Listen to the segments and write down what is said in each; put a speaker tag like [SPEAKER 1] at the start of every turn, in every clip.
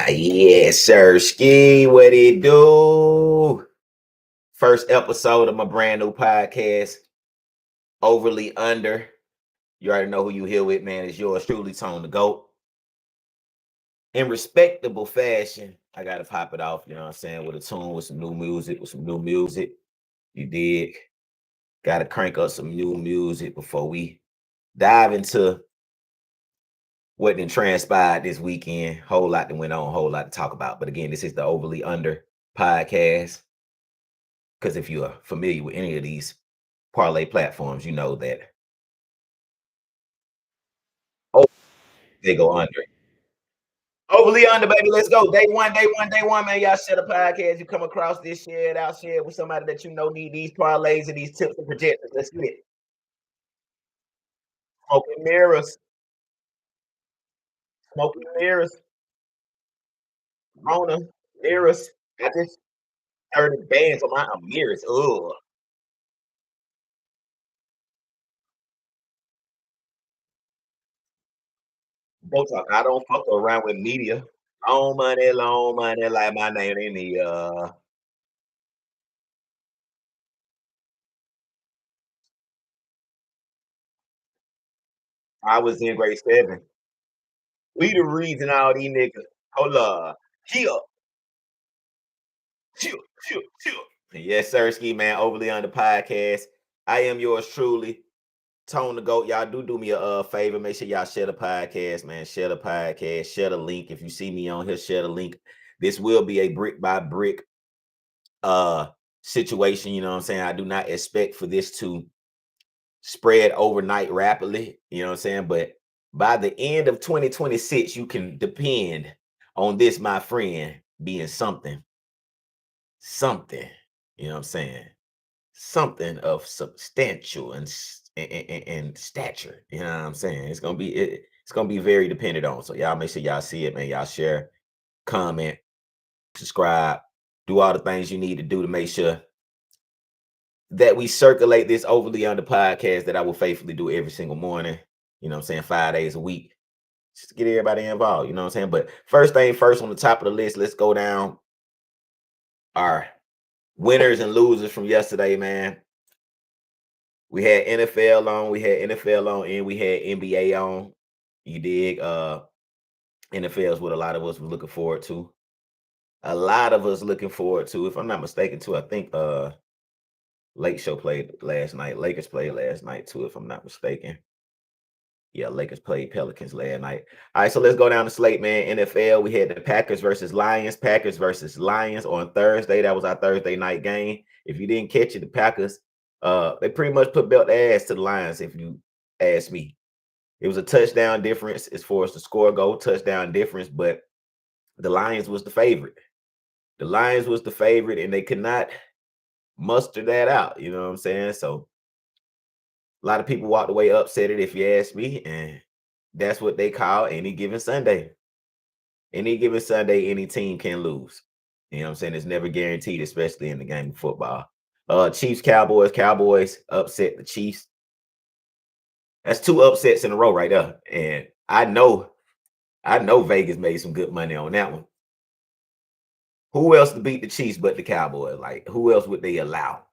[SPEAKER 1] Yes, sir. Ski, what it do? First episode of my brand new podcast, Overly Under. You already know who you here with, man. It's yours truly, Tone the Goat. In respectable fashion, I gotta pop it off, you know what I'm saying, with a tune, with some new music. You dig? Gotta crank up some new music before we dive into what then transpired this weekend. Whole lot that went on, whole lot to talk about. But again, this is the Overly Under podcast. Because if you are familiar with any of these parlay platforms, you know that oh, they go under. Overly under, baby. Let's go. Day one, man. Y'all share the podcast. You come across this, share it out, share it with somebody that you know need these parlays and these tips and projections. Let's get it. Smoking mirrors, smoking mirrors, Rona mirrors. I just 30 bands on my mirrors. Ugh. Don't talk. I don't fuck around with media. Long money, like my name in the I was in grade 7. We the reason all these niggas. Hold up. Chill, chill, chill, chill. Yes, sir, Ski Man. Overly on the podcast. I am yours truly, Tone the Goat. Y'all do me a favor. Make sure y'all share the podcast, man. Share the podcast. Share the link. If you see me on here, share the link. This will be a brick by brick situation. You know what I'm saying? I do not expect for this to spread overnight rapidly. You know what I'm saying? But by the end of 2026, you can depend on this, my friend, being something, you know what I'm saying? Something of substantial and stature. You know what I'm saying? It's gonna be very dependent on. So y'all make sure y'all see it, man. Y'all share, comment, subscribe, do all the things you need to do to make sure that we circulate this overly under podcast that I will faithfully do every single morning. You know what I'm saying? 5 days a week. Just to get everybody involved. You know what I'm saying? But first thing first, on the top of the list, let's go down our winners and losers from yesterday, man. We had NFL on, and we had NBA on. You dig? NFL is what a lot of us were looking forward to. A lot of us looking forward to, if I'm not mistaken, too. I think Lake Show played last night. Lakers played last night too, if I'm not mistaken. Yeah, Lakers played Pelicans last night. All right, so let's go down the slate, man. NFL, we had the Packers versus Lions. Packers versus Lions on Thursday. That was our Thursday night game. If you didn't catch it, the Packers, they pretty much put belt ass to the Lions, if you ask me. It was a touchdown difference as far as the score go, touchdown difference, but the Lions was the favorite. The Lions was the favorite, and they could not muster that out. You know what I'm saying? So a lot of people walked away upset, if you ask me, and that's what they call any given Sunday. Any given Sunday, any team can lose. You know what I'm saying? It's never guaranteed, especially in the game of football. Chiefs, Cowboys upset the Chiefs. That's 2 upsets in a row right there. And I know Vegas made some good money on that one. Who else to beat the Chiefs but the Cowboys? Like, who else would they allow?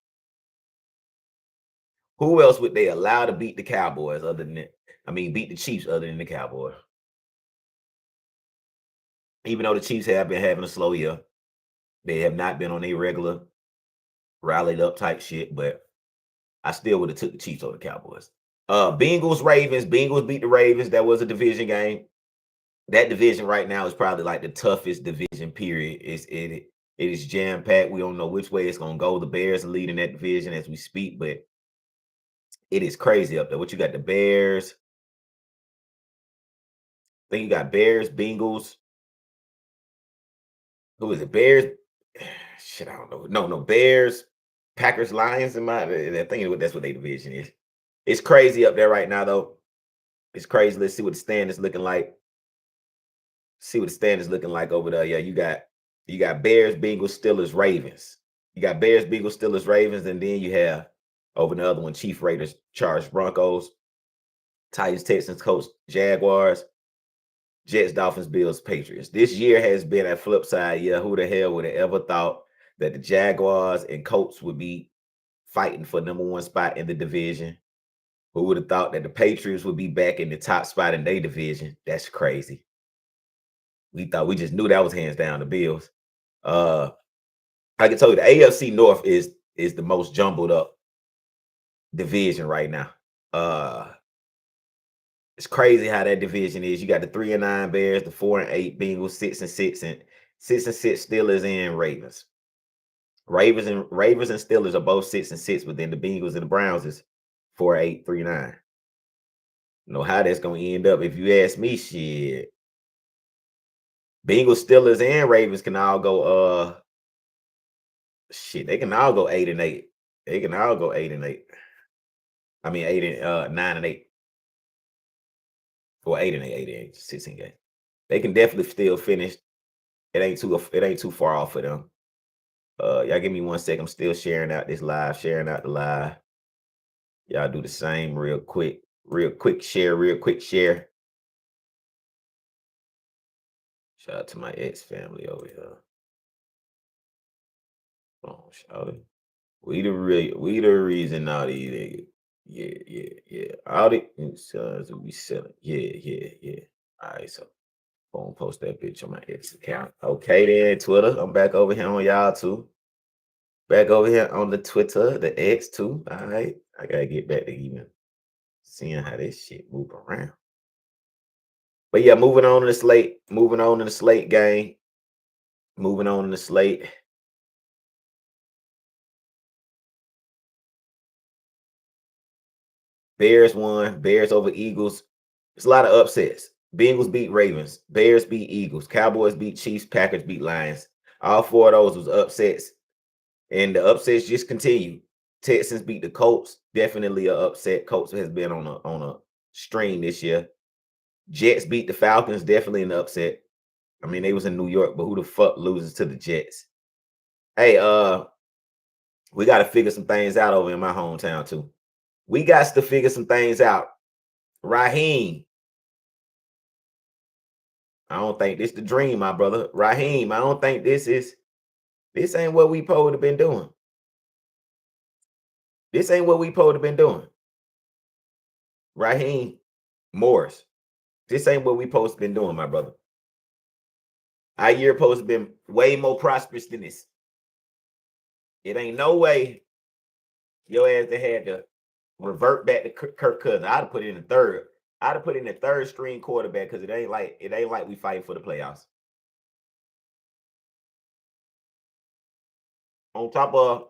[SPEAKER 1] Who else would they allow to beat the Cowboys beat the Chiefs other than the Cowboys? Even though the Chiefs have been having a slow year, they have not been on a regular rallied up type shit, but I still would have took the Chiefs over the Cowboys. Bengals, Ravens. Bengals beat the Ravens. That was a division game. That division right now is probably like the toughest division, period. It is jam-packed. We don't know which way it's gonna go. The Bears are leading that division as we speak, but it is crazy up there. What you got? The Bears. I think you got Bears, Bengals. Who is it? Bears. Shit, I don't know. No, Bears, Packers, Lions. I think that's what their division is. It's crazy up there right now, though. It's crazy. Let's see what the stand is looking like. See what the stand is looking like over there. Yeah, you got Bears, Bengals, Steelers, Ravens. You got Bears, Bengals, Steelers, Ravens, and then you have over the other one, Chief Raiders, Chargers, Broncos, Titans, Texans, Colts, Jaguars. Jets, Dolphins, Bills, Patriots. This year has been a flip side. Yeah, who the hell would have ever thought that the Jaguars and Colts would be fighting for #1 spot in the division? Who would have thought that the Patriots would be back in the top spot in their division? That's crazy. We just knew that was hands down the Bills. I can tell you the AFC North is the most jumbled up division right now. It's crazy how that division is. You got the 3-9 Bears, the 4-8 Bengals, 6-6, and 6-6 Steelers and Ravens. Ravens and Steelers are both 6-6, but then the Bengals and the Browns is 4-8, 3-9. Know how that's gonna end up. If you ask me, shit. Bengals, Steelers, and Ravens can all go they can all go 8-8. They can all go 8-8. I mean 9-8. Or 8-8, 8-8, 16 games. They can definitely still finish. It ain't too far off for them. Y'all give me 1 second. I'm still sharing out this live, sharing out the live. Y'all do the same real quick share. Shout out to my ex family over here. Oh, shout out. We the reason all these niggas. Yeah. All the sons will be selling. Yeah. All right, so gonna post that bitch on my ex account. Okay, then Twitter. I'm back over here on y'all too. Back over here on the Twitter, the X too. All right, I gotta get back to even seeing how this shit move around. But yeah, moving on in the slate. Moving on in the slate game. Moving on in the slate. Bears won. Bears over Eagles. It's a lot of upsets. Bengals beat Ravens. Bears beat Eagles. Cowboys beat Chiefs. Packers beat Lions. All 4 of those was upsets. And the upsets just continue. Texans beat the Colts. Definitely an upset. Colts has been on a stream this year. Jets beat the Falcons. Definitely an upset. I mean, they was in New York, but who the fuck loses to the Jets? Hey, we got to figure some things out over in my hometown too. We got to figure some things out. Raheem. I don't think this the dream, my brother. Raheem, I don't think this ain't what we supposed to have been doing. This ain't what we supposed to have been doing. Raheem Morris. This ain't what we supposed to have been doing, my brother. Our year supposed to have been way more prosperous than this. It ain't no way your ass had to revert back to Kirk Cousins. I'd have put it in the third. I'd have put in the third string quarterback because it ain't like we fighting for the playoffs. On top of,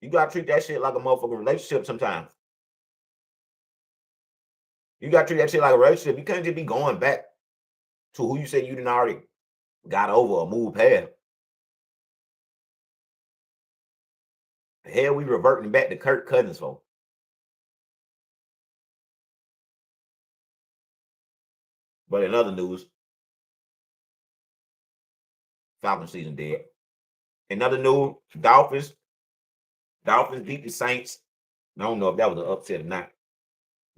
[SPEAKER 1] you gotta treat that shit like a motherfucking relationship sometimes. You gotta treat that shit like a relationship. You can't just be going back to who you said you didn't already got over or moved past. The hell we reverting back to Kirk Cousins for? But in other news, Falcons season dead. In other news, Dolphins beat the Saints. I don't know if that was an upset or not.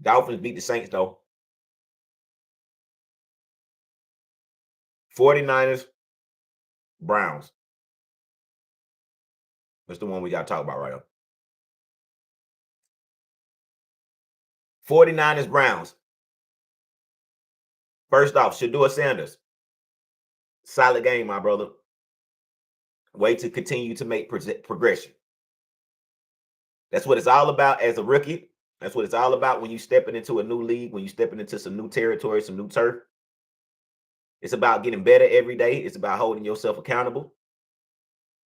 [SPEAKER 1] Dolphins beat the Saints though. 49ers, Browns. That's the one we got to talk about right now. 49ers, Browns. First off, Shedeur Sanders. Solid game, my brother. Way to continue to make progression. That's what it's all about as a rookie. That's what it's all about when you stepping into a new league, when you stepping into some new territory, some new turf. It's about getting better every day. It's about holding yourself accountable.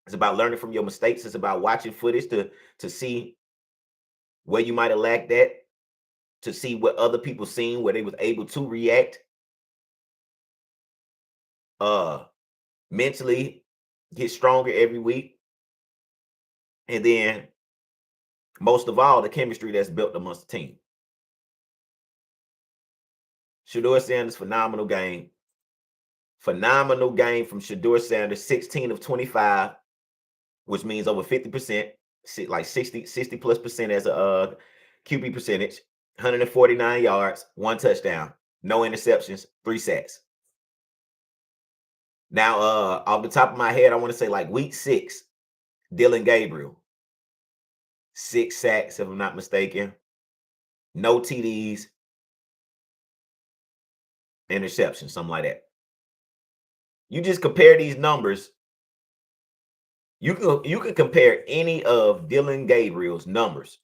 [SPEAKER 1] It's about learning from your mistakes. It's about watching footage to see where you might have lacked at, to see what other people seen, where they was able to react. Mentally get stronger every week. And then most of all, the chemistry that's built amongst the team. Shedeur Sanders, phenomenal game. Phenomenal game from Shedeur Sanders, 16 of 25, which means over 50%, like 60 plus percent as a QB percentage, 149 yards, 1 touchdown. no interceptions, 3 sacks. Now, off the top of my head, I want to say like week 6, Dylan Gabriel, 6 sacks, if I'm not mistaken. No TDs, interception, something like that. You just compare these numbers. You can compare any of Dylan Gabriel's numbers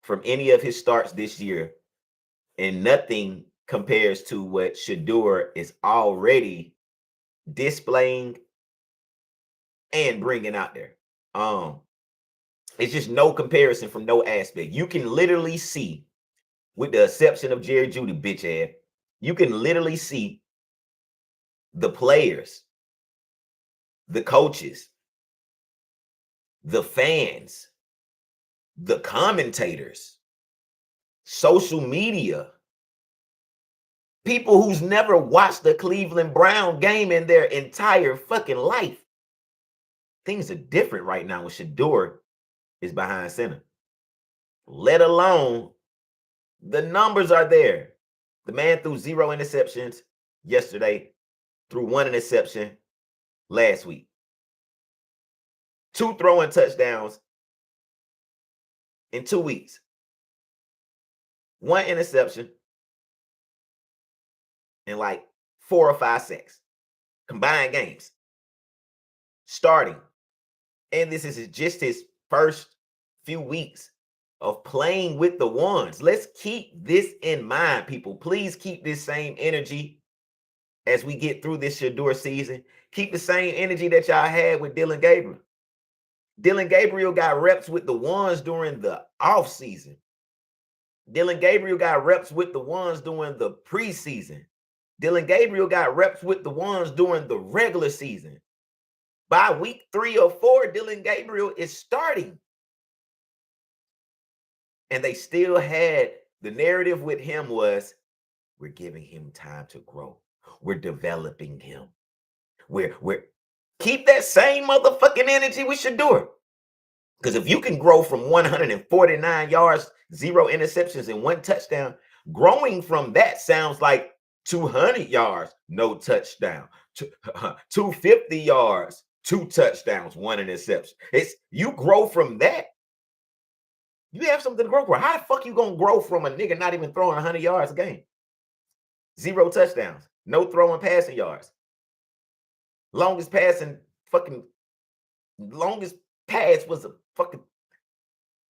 [SPEAKER 1] from any of his starts this year, and nothing compares to what Shedeur is already displaying and bringing out there. It's just no comparison from no aspect. You can literally see, with the exception of Jerry Judy, bitch ass, you can literally see the players, the coaches, the fans, the commentators, social media, people who's never watched the Cleveland Brown game in their entire fucking life. Things are different right now when Shedeur is behind center. Let alone the numbers are there. The man threw 0 interceptions yesterday, threw 1 interception last week. 2 throwing touchdowns in 2 weeks. 1 interception and like 4 or 5 sacks. Combined games. Starting. And this is just his first few weeks of playing with the ones. Let's keep this in mind, people. Please keep this same energy as we get through this Shedeur season. Keep the same energy that y'all had with Dylan Gabriel. Dylan Gabriel got reps with the ones during the offseason. Dylan Gabriel got reps with the ones during the preseason. Dylan Gabriel got reps with the ones during the regular season. By week 3 or 4, Dylan Gabriel is starting. And they still had, the narrative with him was, we're giving him time to grow. We're developing him. We're keep that same motherfucking energy with Shedeur. Because if you can grow from 149 yards, 0 interceptions, and 1 touchdown, growing from that sounds like 200 yards, no touchdown. 250 yards, 2 touchdowns, 1 interception. It's you grow from that. You have something to grow for. How the fuck you gonna grow from a nigga not even throwing 100 yards a game? 0 touchdowns, no throwing passing yards. Longest pass was a fucking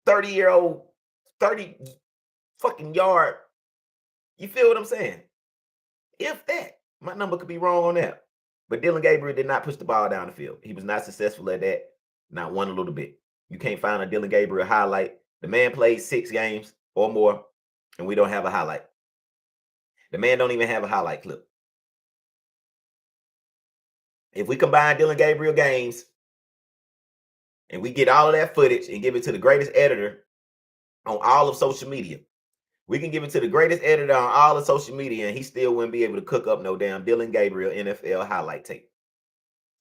[SPEAKER 1] 30-year-old, 30 fucking yard. You feel what I'm saying? If that, my number could be wrong on that. But Dylan Gabriel did not push the ball down the field. He was not successful at that, not one little bit. You can't find a Dylan Gabriel highlight. The man played 6 games or more, and we don't have a highlight. The man don't even have a highlight clip. If we combine Dylan Gabriel games and we get all of that footage and give it to the greatest editor on all of social media, we can give it to the greatest editor on all of social media, and he still wouldn't be able to cook up no damn Dylan Gabriel NFL highlight tape.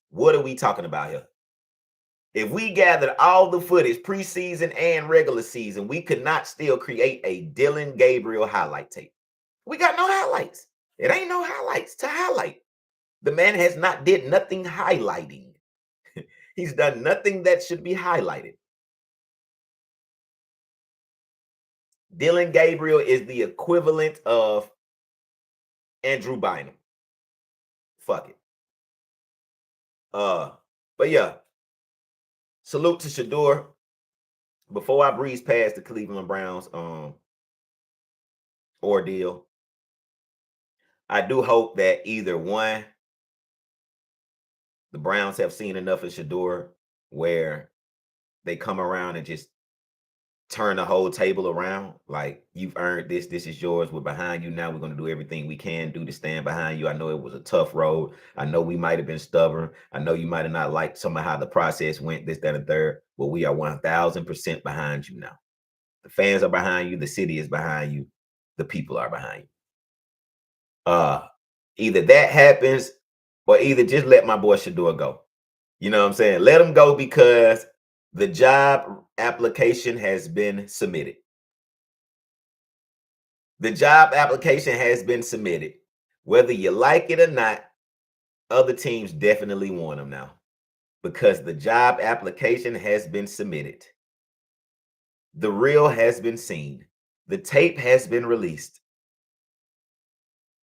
[SPEAKER 1] What are we talking about here? If we gathered all the footage, preseason and regular season, we could not still create a Dylan Gabriel highlight tape. We got no highlights. It ain't no highlights to highlight. The man has not did nothing highlighting. He's done nothing that should be highlighted. Dylan Gabriel is the equivalent of Andrew Bynum. Fuck it. But yeah, salute to Shedeur. Before I breeze past the Cleveland Browns ordeal, I do hope that either one, the Browns have seen enough of Shedeur where they come around and just turn the whole table around. Like, you've earned this. This is yours. We're behind you now. We're going to do everything we can do to stand behind you. I know it was a tough road. I know we might have been stubborn. I know you might have not liked some of how the process went, this, that, and third. But we are 1,000% behind you now. The fans are behind you. The city is behind you. The people are behind you. Either that happens or either just let my boy Shedeur go. You know what I'm saying? Let him go because the job application has been submitted. The job application has been submitted. Whether you like it or not, other teams definitely want him now because the job application has been submitted. The reel has been seen. The tape has been released.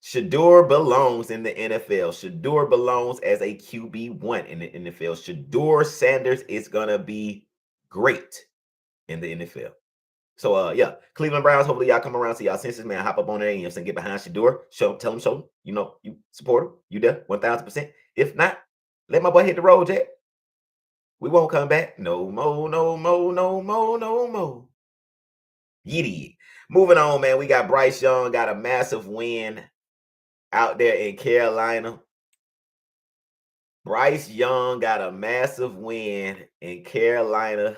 [SPEAKER 1] Shedeur belongs in the NFL. Shedeur belongs as a QB1 in the NFL. Shedeur Sanders is going to be great in the NFL. So, yeah, Cleveland Browns, hopefully y'all come around to y'all senses, man. Hop up on there and, get behind Shedeur. Tell him, you support him. You there, 1,000%. If not, let my boy hit the road, Jack. We won't come back. No more, no more, no more, no more. Yiddy. Moving on, man. We got Bryce Young, got a massive win out there in Carolina. Bryce Young got a massive win in Carolina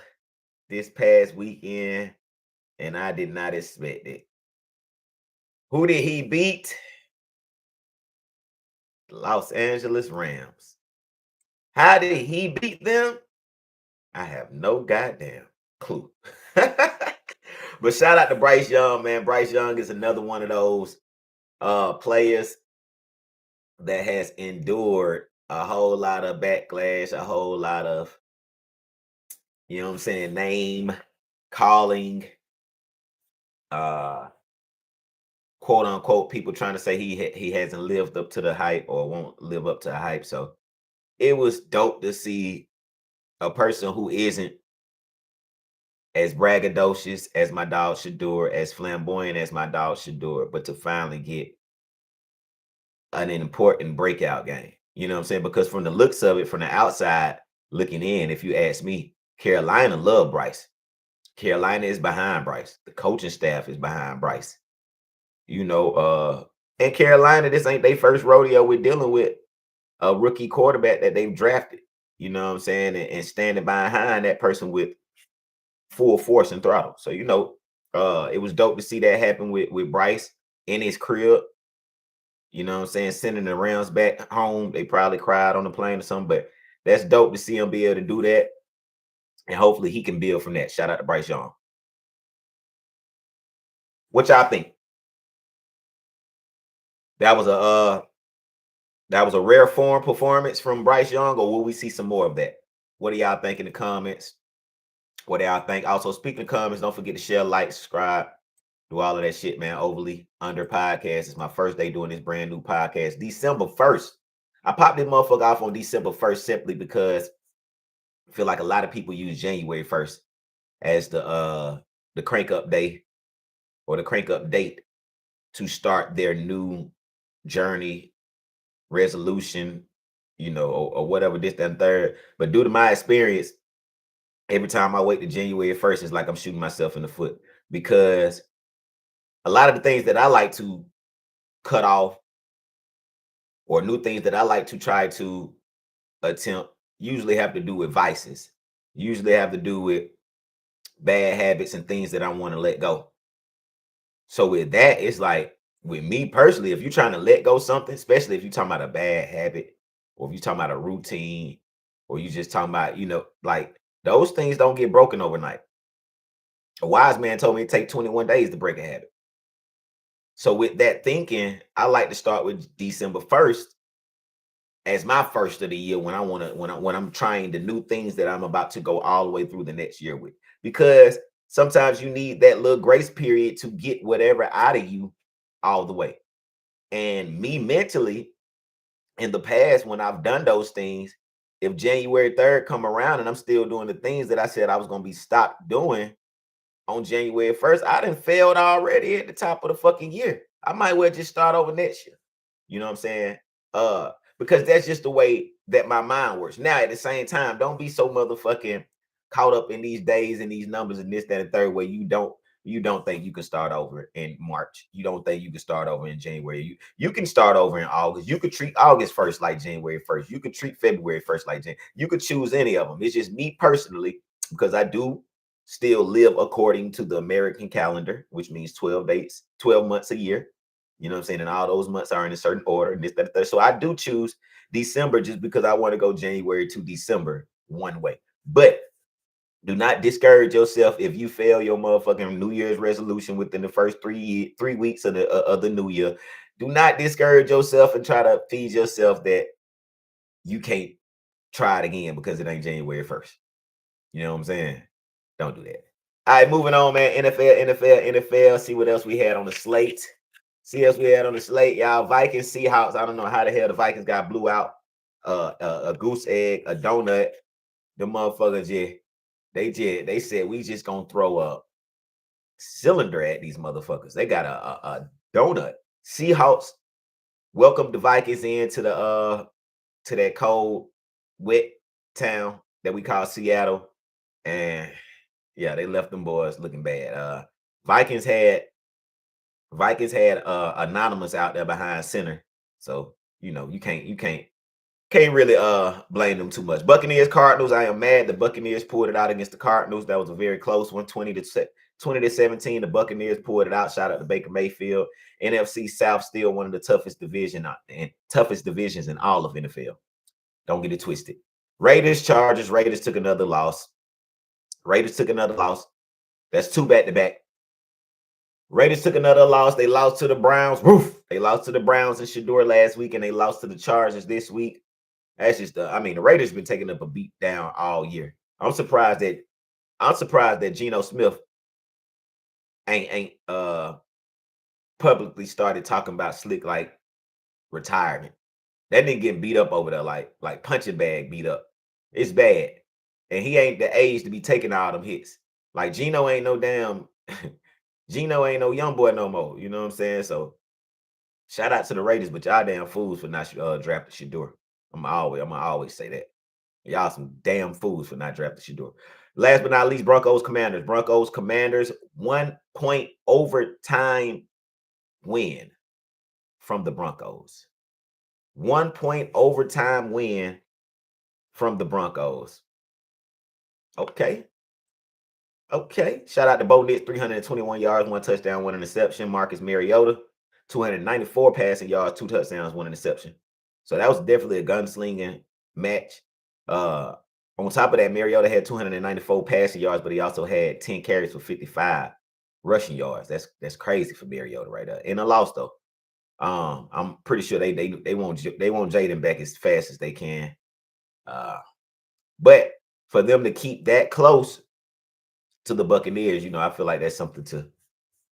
[SPEAKER 1] this past weekend, and I did not expect it. Who did he beat? The Los Angeles Rams. How did he beat them? I have no goddamn clue. But shout out to Bryce Young, man. Bryce Young is another one of those players that has endured a whole lot of backlash, a whole lot of, name calling, quote unquote, people trying to say he hasn't lived up to the hype or won't live up to the hype. So it was dope to see a person who isn't as braggadocious as my dog Shedeur, as flamboyant as my dog Shedeur, but to finally get an important breakout game. You know what I'm saying? Because from the looks of it, from the outside looking in, if you ask me, Carolina love Bryce. Carolina is behind Bryce. The coaching staff is behind Bryce. And Carolina, this ain't their first rodeo with dealing with a rookie quarterback that they've drafted. You know what I'm saying? And standing behind that person with full force and throttle. So, it was dope to see that happen with Bryce in his crib. You know what I'm saying? Sending the Rams back home. They probably cried on the plane or something, but that's dope to see him be able to do that. And hopefully he can build from that. Shout out to Bryce Young. What y'all think? That was a rare form performance from Bryce Young, or will we see some more of that? What do y'all think in the comments? What do y'all think? Also, speaking of comments, don't forget to share, like, subscribe, do all of that shit, man. Overly Under Podcast. It's my first day doing this brand new podcast. December 1st. I popped this motherfucker off on December 1st simply because I feel like a lot of people use January 1st as the crank up day or the crank up date to start their new journey, resolution, or whatever, this, that, and third. But due to my experience, every time I wait to January 1st, it's like I'm shooting myself in the foot, because a lot of the things that I like to cut off or new things that I like to try to attempt usually have to do with vices, usually have to do with bad habits and things that I want to let go. So with that, it's like, with me personally, if you're trying to let go something, especially if you're talking about a bad habit, or if you're talking about a routine, or you just talking about, like, those things don't get broken overnight. A wise man told me it take 21 days to break a habit. So with that thinking, I like to start with December 1st as my first of the year, when I'm trying the new things that I'm about to go all the way through the next year with. Because sometimes you need that little grace period to get whatever out of you all the way. And me mentally, in the past, when I've done those things, if January 3rd come around and I'm still doing the things that I said I was going to be stopped doing on January 1st, I done failed already at the top of the fucking year. I might well just start over next year. You know what I'm saying? Because that's just the way that my mind works. Now, at the same time, don't be so motherfucking caught up in these days and these numbers and this, that, and third, where you don't think you can start over in March. You don't think you can start over in January. You can start over in August. You could treat August 1st like January 1st. You could treat February 1st like January. You could choose any of them. It's just me personally, because I do still live according to the American calendar, which means 12 days, 12 months a year. You know what I'm saying? And all those months are in a certain order. And this, that, that. So I do choose December just because I want to go January to December one way. But Do not discourage yourself if you fail your motherfucking New Year's resolution within the first 3 weeks of the new year. Do not discourage yourself and try to feed yourself that you can't try it again because it ain't January 1st. You know what I'm saying? Don't do that. All right, moving on, man. NFL. See what else we had on the slate. Y'all. Vikings, Seahawks. I don't know how the hell the Vikings got blew out. A goose egg, a donut. The motherfuckers, they said we just gonna throw a cylinder at these motherfuckers. They got a donut. Seahawks welcomed the Vikings into the to that cold, wet town that we call Seattle, and yeah, they left them boys looking bad. Vikings had Anonymous out there behind center, so you can't really blame them too much. Buccaneers, Cardinals. I am mad the Buccaneers pulled it out against the Cardinals. That was a very close one, 20-17. The Buccaneers pulled it out. Shout out to Baker Mayfield. NFC South still one of the toughest divisions in all of NFL. Don't get it twisted. Raiders, Chargers. Raiders took another loss. That's two back-to-back. Raiders took another loss. They lost to the Browns. They lost to the Browns and Shedeur last week, and they lost to the Chargers this week. That's just the Raiders been taking up a beat down all year. I'm surprised that Geno Smith ain't publicly started talking about slick like retirement. That nigga getting beat up over there like punching bag beat up. It's bad. And he ain't the age to be taking all them hits. Like Geno ain't no damn Geno ain't no young boy no more. You know what I'm saying? So shout out to the Raiders, but y'all damn fools for not drafting Shedeur. I'm gonna always say that. Y'all some damn fools for not drafting Shedeur. Last but not least, Broncos Commanders 1 point overtime win from the Broncos. 1 point overtime win from the Broncos. Okay. Shout out to Bo Nix, 321 yards, 1 touchdown, 1 interception. Marcus Mariota, 294 passing yards, 2 touchdowns, 1 interception. So that was definitely a gunslinging match. On top of that, Mariota had 294 passing yards, but he also had 10 carries for 55 rushing yards. That's crazy for Mariota right there. In a loss though. I'm pretty sure they want Jaden back as fast as they can. But for them to keep that close to the Buccaneers, I feel like that's something to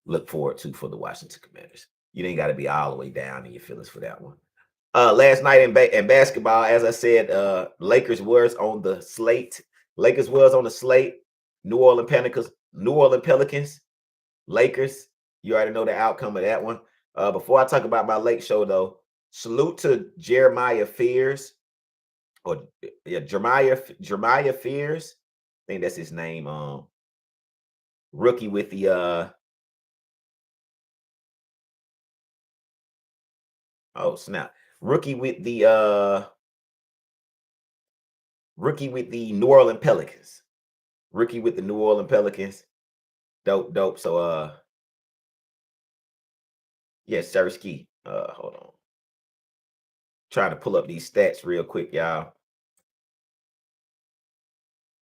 [SPEAKER 1] look forward to for the Washington Commanders. You ain't got to be all the way down in your feelings for that one. Last night in basketball, as I said, Lakers was on the slate. New Orleans Pelicans. Lakers. You already know the outcome of that one. Before I talk about my Lake show, though, salute to Jeremiah Fears, Jeremiah Fears. I think that's his name. Rookie with the rookie with the New Orleans Pelicans. Dope. So yes, Sersky. Hold on. Trying to pull up these stats real quick, y'all.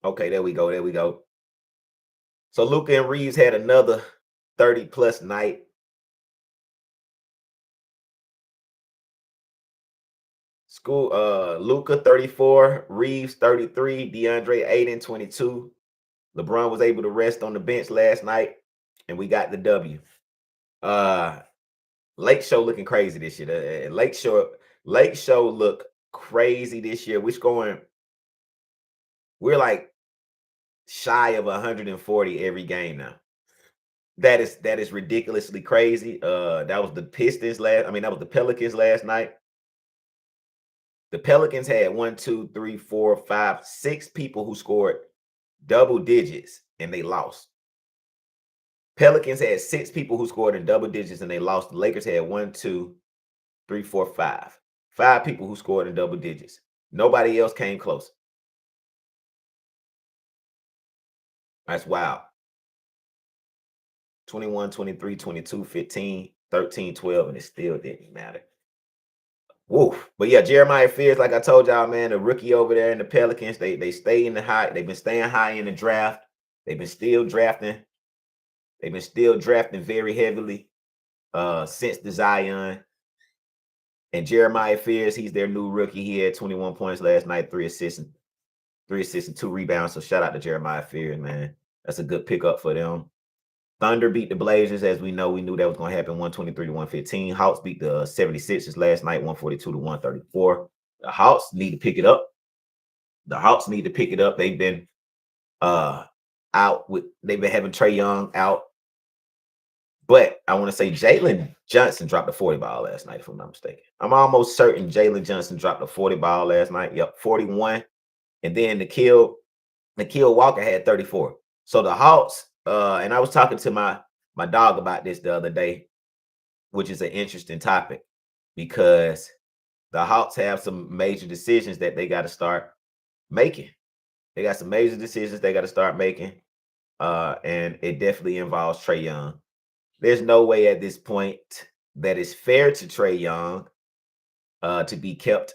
[SPEAKER 1] Okay, there we go. So Luka and Reeves had another 30+ night. Luka 34, Reeves 33, DeAndre Ayton 22. LeBron was able to rest on the bench last night, and we got the W. Lake Show looking crazy this year. Lake Show look crazy this year. We're like shy of 140 every game now. That is ridiculously crazy. That was the Pelicans last night. The Pelicans had 6 people who scored double digits and they lost. Pelicans had 6 people who scored in double digits and they lost. The Lakers had 5 people who scored in double digits. Nobody else came close. That's wild. 21, 23, 22, 15, 13, 12, and it still didn't matter. Woof. But yeah, Jeremiah Fears, like I told y'all, man, the rookie over there in the Pelicans, they stay in the high. They've been staying high in the draft. They've been still drafting. They've been still drafting very heavily since the Zion. And Jeremiah Fears, he's their new rookie. He had 21 points last night, 3 assists and 2 rebounds. So shout out to Jeremiah Fears, man. That's a good pickup for them. Thunder beat the Blazers, as we know. We knew that was going to happen, 123 to 115. Hawks beat the 76ers last night, 142 to 134. The Hawks need to pick it up. They've been they've been having Trae Young out. But I want to say Jalen Johnson dropped a 40 ball last night, if I'm not mistaken. I'm almost certain Jalen Johnson dropped a 40 ball last night. Yep, 41. And then Nikhil Walker had 34. So the Hawks, and I was talking to my dog about this the other day, which is an interesting topic because the Hawks have some major decisions that they got to start making. They got some major decisions they got to start making. And it definitely involves Trae Young. There's no way at this point that it's fair to Trae Young to be kept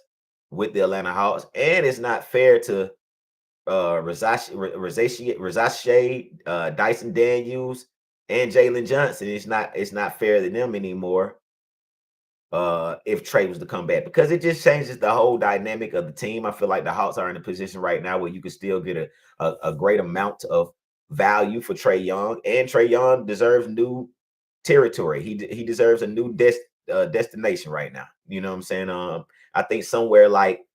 [SPEAKER 1] with the Atlanta Hawks, and it's not fair to Razashe, Dyson Daniels, and Jalen Johnson. It's not fair to them anymore. If Trae was to come back, because it just changes the whole dynamic of the team. I feel like the Hawks are in a position right now where you can still get a great amount of value for Trae Young, and Trae Young deserves new territory. He deserves a new destination right now. You know what I'm saying? I think somewhere like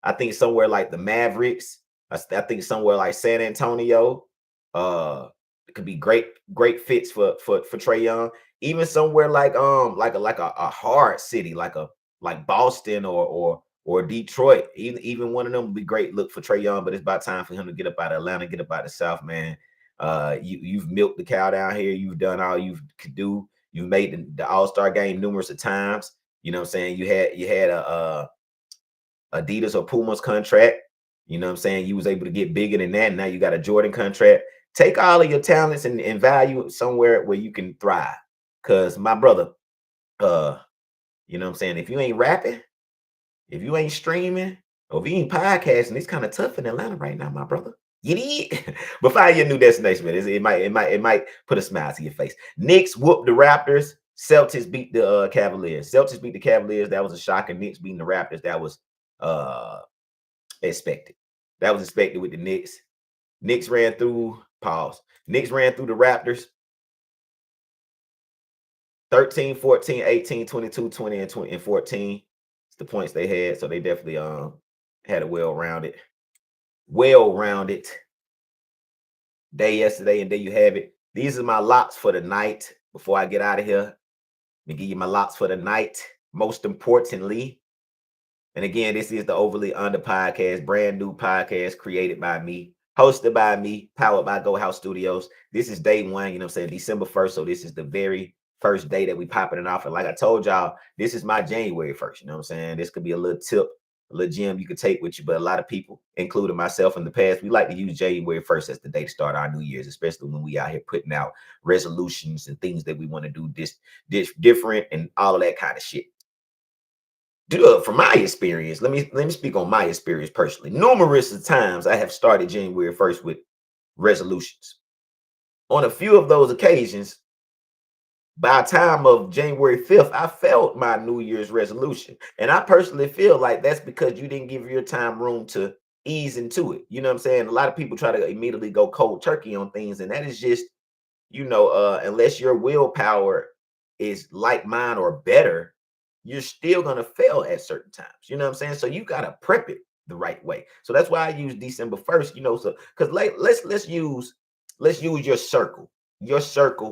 [SPEAKER 1] the Mavericks. I think somewhere like San Antonio. It could be great fits for Trae Young. Even somewhere like a hard city like Boston or Detroit. Even one of them would be great look for Trae Young. But it's about time for him to get up out of Atlanta, get up out of the South, man. You've milked the cow down here. You've done all you could do. You've made the All-Star game numerous of times. You know what I'm saying? You had a Adidas or Puma's contract. You know what I'm saying? You was able to get bigger than that. And now you got a Jordan contract. Take all of your talents and value it somewhere where you can thrive. Cause my brother, you know what I'm saying? If you ain't rapping, if you ain't streaming, or if you ain't podcasting, it's kind of tough in Atlanta right now, my brother. You did, but find your new destination, man. It might put a smile to your face. Knicks whooped the Raptors. Celtics beat the Cavaliers. Celtics beat the Cavaliers. That was a shock. And Knicks beating the Raptors. That was expected. That was expected with the Knicks. Knicks ran through the Raptors 13, 14, 18, 22, 20, and 14. It's the points they had. So they definitely had a well-rounded day yesterday, and there you have it. These are my locks for the night. Before I get out of here, let me give you my locks for the night. Most importantly, and again, this is the Overly Under podcast, brand new podcast created by me, hosted by me, powered by GoatHouzeStudios. This is day one, you know what I'm saying, December 1st. So this is the very first day that we popping it off. And like I told y'all, this is my January 1st. You know what I'm saying? This could be a little tip, a little gem you could take with you. But a lot of people, including myself in the past, we like to use January 1st as the day to start our New Year's, especially when we out here putting out resolutions and things that we want to do this different and all of that kind of shit. From my experience, let me speak on my experience personally. Numerous times I have started January 1st with resolutions. On a few of those occasions, by the time of January 5th, I felt my New Year's resolution. And I personally feel like that's because you didn't give your time room to ease into it. You know what I'm saying? A lot of people try to immediately go cold turkey on things, and that is just, unless your willpower is like mine or better, you're still gonna fail at certain times. You know what I'm saying? So you gotta prep it the right way. So that's why I use December 1st. So because let's use your circle,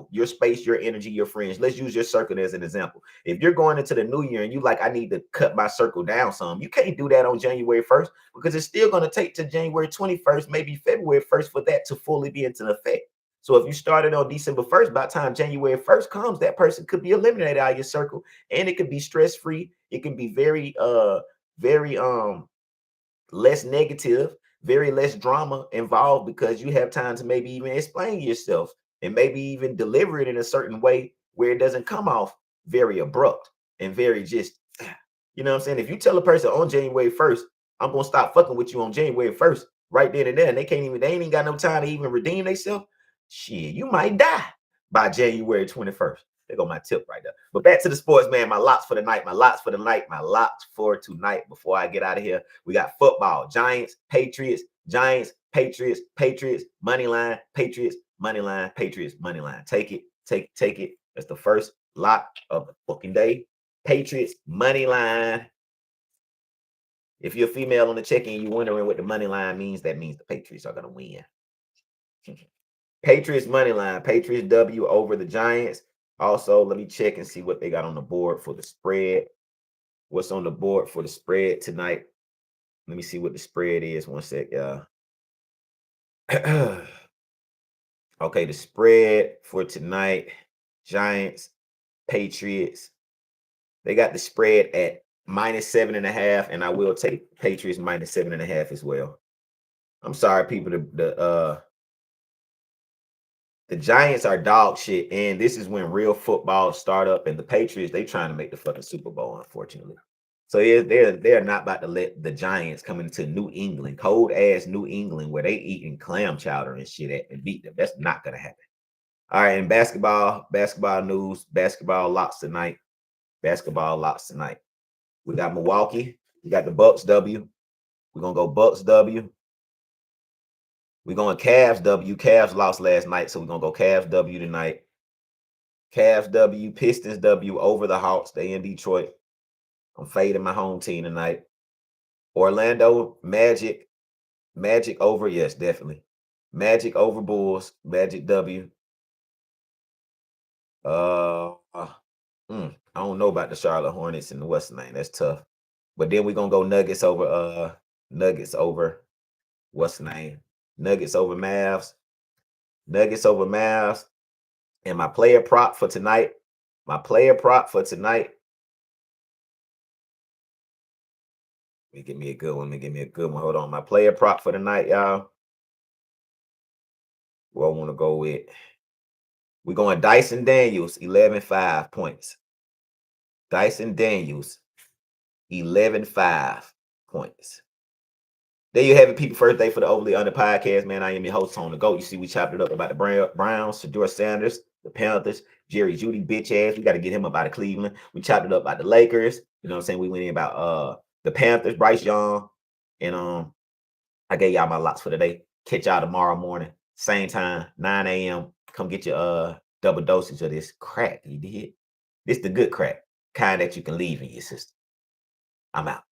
[SPEAKER 1] your space, your energy, your friends. Let's use your circle as an example. If you're going into the new year and you like, I need to cut my circle down some, you can't do that on January 1st because it's still gonna take to January 21st, maybe February 1st for that to fully be into effect. So if you started on December 1st, by the time January 1st comes, that person could be eliminated out of your circle, and it could be stress-free. It can be very less negative, very less drama involved because you have time to maybe even explain yourself and maybe even deliver it in a certain way where it doesn't come off very abrupt and very just You know what I'm saying? If you tell a person on January 1st, I'm gonna stop fucking with you on January 1st, right then and there, and they ain't even got no time to even redeem themselves, shit, you might die by January 21st. There go my tip right there. But back to the sports, man. My locks for the night, my locks for the night, my locks for tonight. Before I get out of here, we got football, Giants, Patriots, Patriots, money line, Patriots, money line, Patriots, money line. Take it, take it. That's the first lock of the fucking day. Patriots, money line. If you're a female on the check-in, you're wondering what the money line means, that means the Patriots are going to win. Patriots money line, Patriots W over the Giants. Also, let me check and see what they got on the board for the spread. What's on the board for the spread tonight? Let me see what the spread is. One sec, y'all. Okay, the spread for tonight, Giants, Patriots. They got the spread at -7.5, and I will take Patriots -7.5 as well. I'm sorry, people. The Giants are dog shit, and this is when real football start up. And the Patriots, they trying to make the fucking Super Bowl, unfortunately. So they're not about to let the Giants come into New England, cold ass New England, where they eating clam chowder and shit at and beat them. That's not gonna happen. All right, and basketball news, basketball locks tonight. Basketball locks tonight. We got Milwaukee. We got the Bucks W. We're gonna go Bucks W. We're going Cavs W. Cavs lost last night, so we're gonna go Cavs W tonight. Cavs W, Pistons W over the Hawks. They in Detroit. I'm fading my home team tonight. Orlando Magic. Magic over, yes, definitely. Magic over Bulls. Magic W. I don't know about the Charlotte Hornets and the what's the name. That's tough. But then we're gonna go Nuggets over what's the name? Nuggets over Mavs. Nuggets over Mavs. And my player prop for tonight. Let me give me a good one. Hold on. My player prop for tonight, y'all. Who I want to go with. We're going Dyson Daniels, 11.5 points. Dyson Daniels, 11.5 points. There you have it, people. First day for the Overly Under podcast, man. I am your host, ToneTheGoat. You see, we chopped it up about the Browns, Shedeur Sanders, the Panthers, Jerry Judy, bitch ass. We got to get him up out of Cleveland. We chopped it up about the Lakers. You know what I'm saying? We went in about the Panthers, Bryce Young. And I gave y'all my locks for today. Catch y'all tomorrow morning, same time, 9 a.m. Come get your double dosage of this crack. You did? This the good crack, kind that you can leave in your system. I'm out.